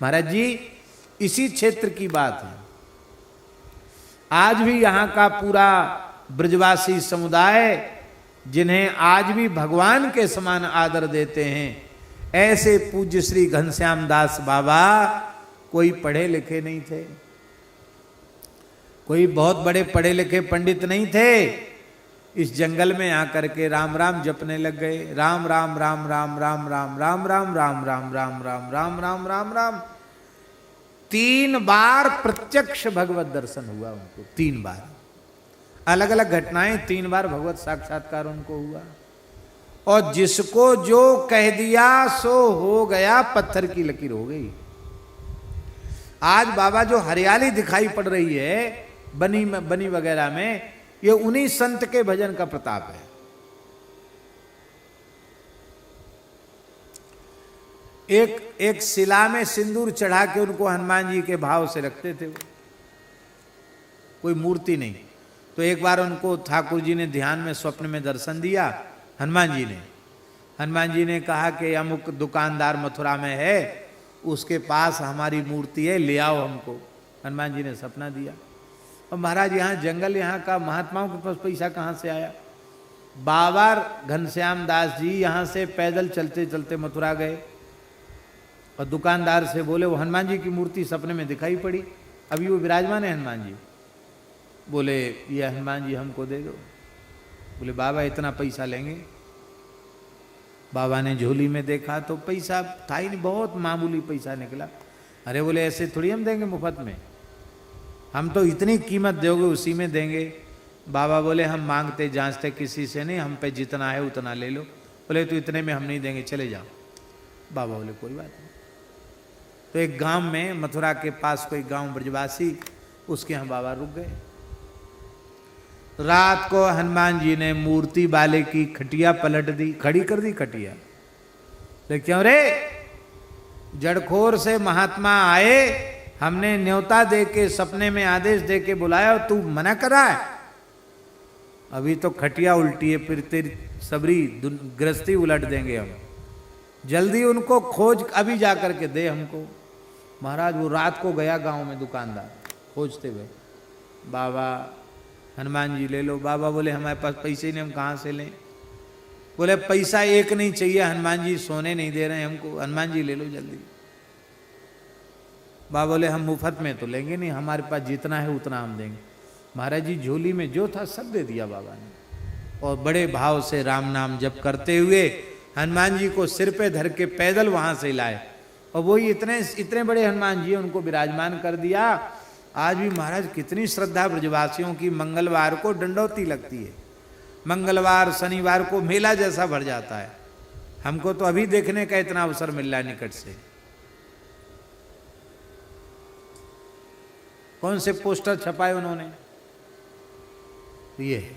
महाराज जी इसी क्षेत्र की बात है। आज भी यहाँ का पूरा ब्रजवासी समुदाय जिन्हें आज भी भगवान के समान आदर देते हैं, ऐसे पूज्य श्री घनश्याम दास बाबा कोई पढ़े लिखे नहीं थे, कोई बहुत बड़े पढ़े लिखे पंडित नहीं थे। इस जंगल में आकर के राम राम जपने लग गए। राम राम राम राम राम राम राम राम राम राम राम राम राम राम राम राम। 3 बार प्रत्यक्ष भगवत दर्शन हुआ उनको, 3 बार अलग अलग घटनाएं, 3 बार भगवत साक्षात्कार उनको हुआ। और जिसको जो कह दिया सो हो गया, पत्थर की लकीर हो गई। आज बाबा जो हरियाली दिखाई पड़ रही है बनी वगैरह में, ये उन्हीं संत के भजन का प्रताप है। एक शिला में सिंदूर चढ़ा के उनको हनुमान जी के भाव से रखते थे, कोई मूर्ति नहीं। तो एक बार उनको ठाकुर जी ने ध्यान में स्वप्न में दर्शन दिया हनुमान जी ने कहा कि अमुक दुकानदार मथुरा में है, उसके पास हमारी मूर्ति है, ले आओ हमको। हनुमान जी ने सपना दिया। और महाराज यहाँ जंगल, यहाँ का महात्माओं के पास पैसा कहाँ से आया? बाबा घनश्याम दास जी यहाँ से पैदल चलते चलते मथुरा गए और दुकानदार से बोले, वो हनुमान जी की मूर्ति सपने में दिखाई पड़ी, अभी वो विराजमान है हनुमान जी। बोले ये हनुमान जी हमको दे दो। बोले बाबा इतना पैसा लेंगे? बाबा ने झोली में देखा तो पैसा था ही नहीं, बहुत मामूली पैसा निकला। अरे बोले ऐसे थोड़ी हम देंगे मुफ्त में, हम तो इतनी कीमत दोगे उसी में देंगे। बाबा बोले हम मांगते जांचते किसी से नहीं, हम पे जितना है उतना ले लो। बोले तो इतने में हम नहीं देंगे, चले जाओ। बाबा बोले कोई बात नहीं। तो एक गांव में, मथुरा के पास कोई गांव ब्रजवासी, उसके यहाँ बाबा रुक गए। रात को हनुमान जी ने मूर्ति वाले की खटिया पलट दी, खड़ी कर दी खटिया। तो क्यों रे, जड़खोर से महात्मा आए, हमने न्योता दे के सपने में आदेश दे के बुलाया और तू मना कर रहा है? अभी तो खटिया उल्टी है, फिर तेरी सबरी गृहस्थी उलट देंगे हम। जल्दी उनको खोज, अभी जा करके दे हमको। महाराज वो रात को गया गांव में दुकानदार खोजते हुए, बाबा हनुमान जी ले लो। बाबा बोले हमारे पास पैसे नहीं, हम कहाँ से लें? बोले पैसा एक नहीं चाहिए, हनुमान जी सोने नहीं दे रहे हैं हमको, हनुमान जी ले लो जल्दी। बाबा बोले हम मुफ्त में तो लेंगे नहीं, हमारे पास जितना है उतना हम देंगे। महाराज जी झोली में जो था सब दे दिया बाबा ने, और बड़े भाव से राम नाम जप करते हुए हनुमान जी को सिर पे धर के पैदल वहां से लाए। और वही इतने बड़े हनुमान जी उनको विराजमान कर दिया। आज भी महाराज कितनी श्रद्धा ब्रजवासियों की, मंगलवार को डंडौती लगती है, मंगलवार शनिवार को मेला जैसा भर जाता है। हमको तो अभी देखने का इतना अवसर मिल रहा है निकट से। कौन से पोस्टर छपाए उन्होंने? ये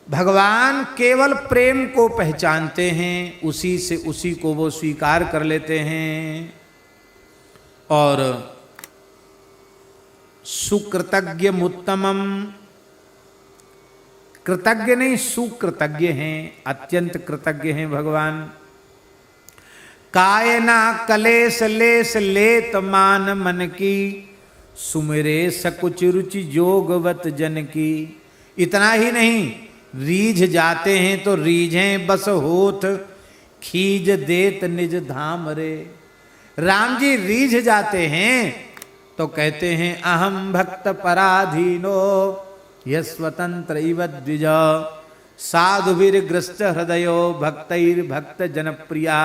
भगवान केवल प्रेम को पहचानते हैं, उसी से उसी को वो स्वीकार कर लेते हैं। और सुकृतज्ञ मुत्तमम, कृतज्ञ नहीं सुकृतज्ञ हैं, अत्यंत कृतज्ञ हैं भगवान। कायना कलेश लेस लेत मान मन की, सुमिरे सकुच रुचि जोगवत जन की। इतना ही नहीं, रीझ जाते हैं तो रीझें बस होत, खीज देत निज धाम रे। राम जी रीझ जाते हैं तो कहते हैं अहम भक्त पराधीनो यस्वतंत्र इव द्विज, साधुभिर्ग्रस्त हृदयो भक्तैर्भक्त जनप्रिया।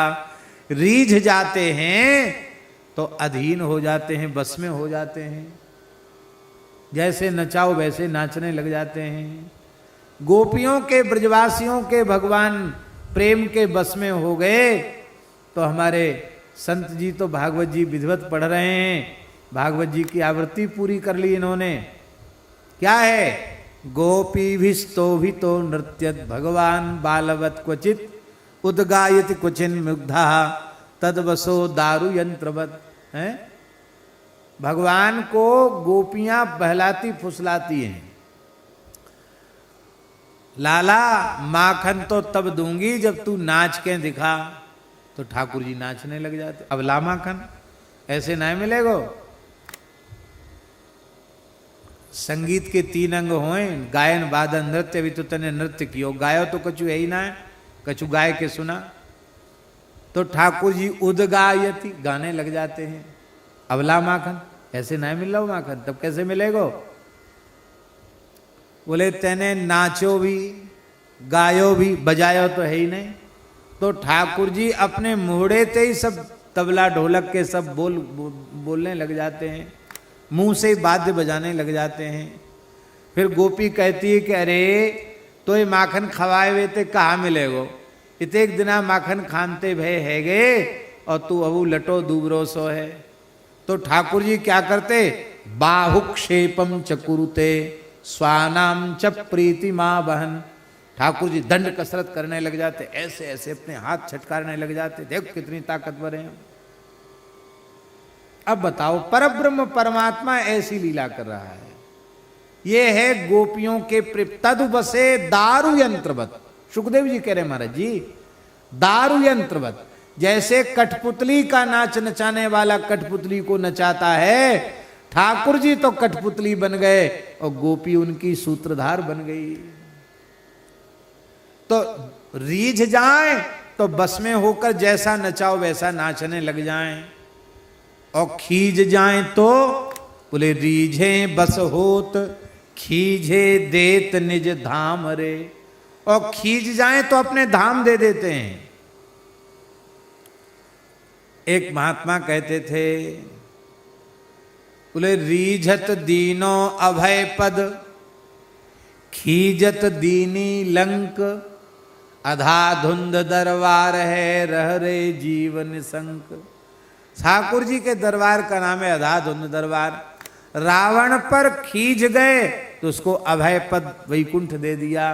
रीझ जाते हैं तो अधीन हो जाते हैं, बस में हो जाते हैं, जैसे नचाओ वैसे नाचने लग जाते हैं। गोपियों के, ब्रजवासियों के भगवान प्रेम के बस में हो गए। तो हमारे संत जी तो भागवत जी विधिवत पढ़ रहे हैं, भागवत जी की आवृत्ति पूरी कर ली इन्होंने। क्या है? गोपी भिस्तो नृत्य भगवान बालवत क्वचित, उद्गायति क्वचिन मुग्धा तदवसो दारु यंत्रवत। है भगवान को गोपियां बहलाती फुसलाती हैं। लाला माखन तो तब दूंगी जब तू नाच के दिखा। तो ठाकुर जी नाचने लग जाते। अब लामाखन ऐसे ना मिलेगो। संगीत के 3 अंग होए, गायन वादन नृत्य। भी तो तने नृत्य कियो, गायो तो कछु है ही ना है, कछु गाय के सुना। तो ठाकुर जी उदगायति, गाने लग जाते हैं। अबला माखन ऐसे ना मिल रहा माखन, तब कैसे मिलेगो? बोले तेने नाचो भी, गायो भी, बजायो तो है ही नहीं। तो ठाकुर जी अपने मुहड़े ते ही सब तबला ढोलक के सब बोलने लग जाते हैं, मुंह से वाद्य बजाने लग जाते हैं। फिर गोपी कहती है कि अरे तो ये माखन खवाए हुए थे कहाँ मिलेगो? इतेक दिना माखन खानते भय है गे और तू अबू लटो दूबरो सो है। तो ठाकुर जी क्या करते? बाहुक्षेपम चकुरुते स्वानाम च प्रीति माँ बहन। ठाकुर जी दंड कसरत करने लग जाते, ऐसे ऐसे अपने हाथ छटकारने लग जाते। देख कितनी ताकतवर है। अब बताओ, परब्रह्म परमात्मा ऐसी लीला कर रहा है। ये है गोपियों के तदु बसे दारु यंत्रवत। सुखदेव जी कह रहे महाराज जी, दारु यंत्रवत। जैसे कठपुतली का नाच नचाने वाला कठपुतली को नचाता है, ठाकुर जी तो कठपुतली बन गए और गोपी उनकी सूत्रधार बन गई। तो रीझ जाए तो बस में होकर जैसा नचाओ वैसा नाचने लग जाएं, और खींच जाएं तो बोले रीझे बस होत खींचे देत निज धाम रे। और खींच जाएं तो अपने धाम दे देते हैं। एक महात्मा कहते थे, बोले रीझत दीनो अभय पद खीजत दीनी लंक अधा धुंध दरबार है रह रे जीवन संक। ठाकुर जी के दरबार का नाम है अधा धुंध दरबार। रावण पर खींच गए तो उसको अभय पद वैकुंठ दे दिया,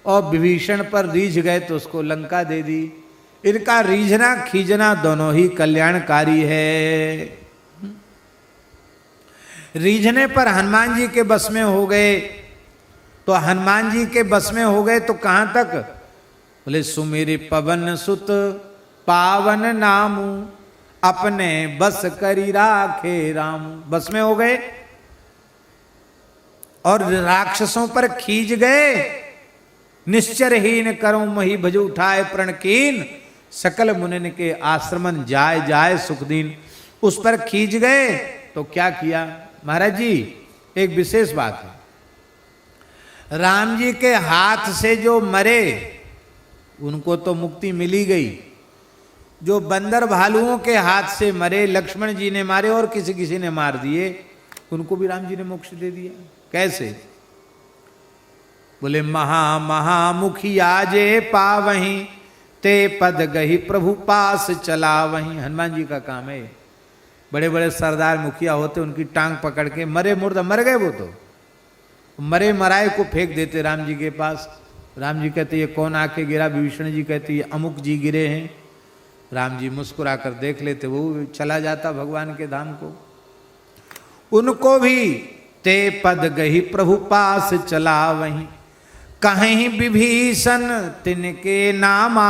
और विभीषण पर रीझ गए तो उसको लंका दे दी। इनका रीझना खींचना दोनों ही कल्याणकारी है। रीझने पर हनुमान जी के बस में हो गए, तो हनुमान जी के बस में हो गए तो कहां तक? बोले सुमेरे पवन सुत पावन नामू अपने बस करी राखे राम। बस में हो गए और राक्षसों पर खींच गए। निश्चरहीन करो मही भजु उठाए प्रणकीन सकल मुनिन के आश्रमन जाय जाय सुखदीन। उस पर खींच गए तो क्या किया महाराज जी? एक विशेष बात है, राम जी के हाथ से जो मरे उनको तो मुक्ति मिली गई। जो बंदर भालुओं के हाथ से मरे, लक्ष्मण जी ने मारे और किसी किसी ने मार दिए, उनको भी राम जी ने मोक्ष दे दिया। कैसे? बोले महा महामुखिया जे पावहीं ते पद गही प्रभु पास चला वहीं। हनुमान जी का काम है। बड़े बड़े सरदार मुखिया होते, उनकी टांग पकड़ के मरे मुर्दा मर गए वो तो मरे मराए को फेंक देते राम जी के पास। राम जी कहते ये कौन आके गिरा? विभीषण जी कहते ये अमुक जी गिरे हैं। राम जी मुस्कुरा कर देख लेते, वो चला जाता भगवान के धाम को। उनको भी ते पद गही प्रभु पास चला वहीं कहीं विभीषण तिनके नामा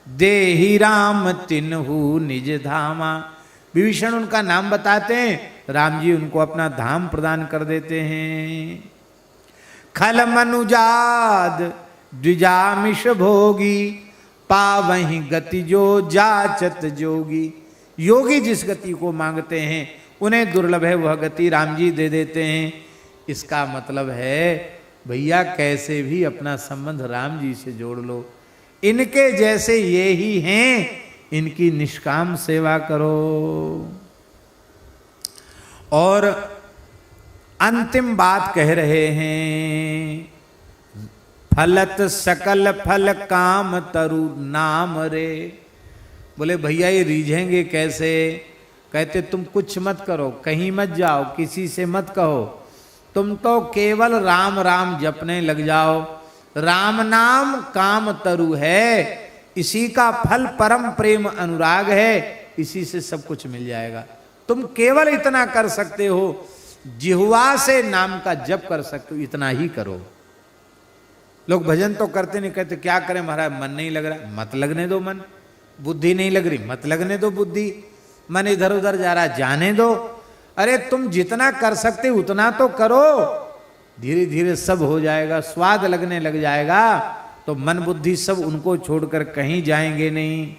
देहि राम तिन्हु निज धामा। विभीषण उनका नाम बताते हैं, राम जी उनको अपना धाम प्रदान कर देते हैं। खल मनुजाद द्विजामिष भोगी पावहीं गति जो जाचत जोगी। योगी जिस गति को मांगते हैं उन्हें दुर्लभ है वह गति राम जी दे देते हैं। इसका मतलब है भैया कैसे भी अपना संबंध राम जी से जोड़ लो। इनके जैसे ये ही हैं, इनकी निष्काम सेवा करो। और अंतिम बात कह रहे हैं, फलत सकल फल काम तरु नाम रे। बोले भैया ये रीझेंगे कैसे? कहते तुम कुछ मत करो, कहीं मत जाओ, किसी से मत कहो, तुम तो केवल राम राम जपने लग जाओ। राम नाम काम तरु है, इसी का फल परम प्रेम अनुराग है, इसी से सब कुछ मिल जाएगा। तुम केवल इतना कर सकते हो, जिह्वा से नाम का जप कर सकते हो, इतना ही करो। लोग भजन तो करते नहीं, कहते क्या करें महाराज मन नहीं लग रहा। मत लगने दो मन, बुद्धि नहीं लग रही, मत लगने दो बुद्धि, मन इधर उधर जा रहा, जाने दो। अरे तुम जितना कर सकते उतना तो करो, धीरे धीरे सब हो जाएगा, स्वाद लगने लग जाएगा तो मन बुद्धि सब उनको छोड़कर कहीं जाएंगे नहीं।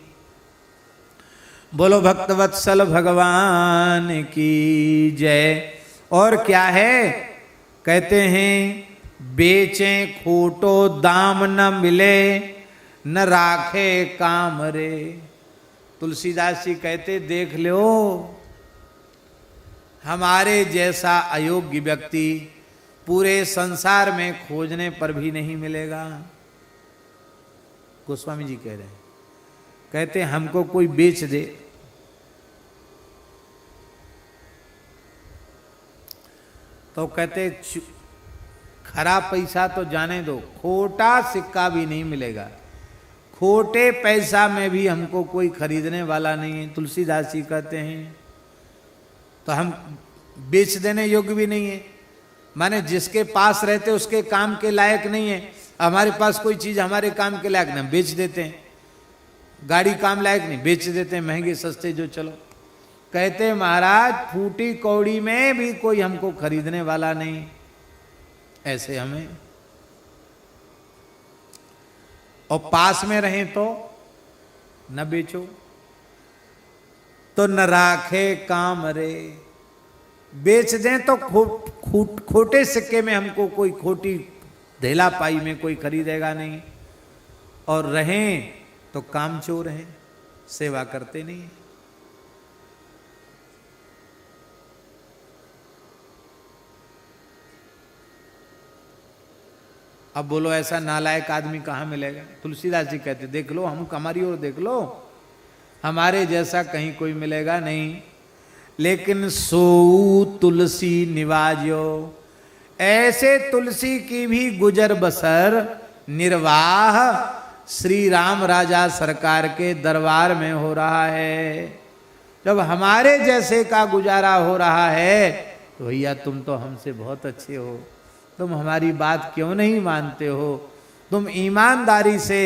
बोलो भक्तवत्सल भगवान की जय। और क्या है, कहते हैं बेचें खोटो दाम न मिले, न राखे काम रे। तुलसीदास जी कहते देख लो, हमारे जैसा अयोग्य व्यक्ति पूरे संसार में खोजने पर भी नहीं मिलेगा। गोस्वामी जी कह रहे हैं, कहते हमको कोई बेच दे तो कहते खरा पैसा तो जाने दो, खोटा सिक्का भी नहीं मिलेगा, खोटे पैसा में भी हमको कोई खरीदने वाला नहीं है। तुलसीदास जी कहते हैं तो हम बेच देने योग्य भी नहीं है, माने जिसके पास रहते उसके काम के लायक नहीं है। हमारे पास कोई चीज हमारे काम के लायक नहीं, बेच देते हैं। गाड़ी काम लायक नहीं, बेच देते हैं, महंगे सस्ते जो चलो। कहते महाराज फूटी कौड़ी में भी कोई हमको खरीदने वाला नहीं, ऐसे हमें। और पास में रहें तो न बेचो, तो न राखे काम रे। बेच दें तो खोटे सिक्के में हमको कोई खोटी धेला पाई में कोई खरीदेगा नहीं, और रहें तो काम चोर हैं, सेवा करते नहीं। अब बोलो ऐसा नालायक आदमी कहाँ मिलेगा। तुलसीदास जी कहते देख लो, हम हमारी ओर देख लो, हमारे जैसा कहीं कोई मिलेगा नहीं। लेकिन सो तुलसी निवाजो, ऐसे तुलसी की भी गुजर बसर निर्वाह श्री राम राजा सरकार के दरबार में हो रहा है। जब हमारे जैसे का गुजारा हो रहा है तो भैया तुम तो हमसे बहुत अच्छे हो, तुम हमारी बात क्यों नहीं मानते हो, तुम ईमानदारी से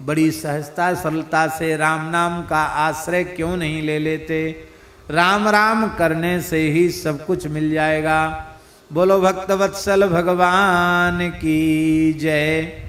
बड़ी सहजता सरलता से राम नाम का आश्रय क्यों नहीं ले लेते। राम राम करने से ही सब कुछ मिल जाएगा। बोलो भक्तवत्सल भगवान की जय।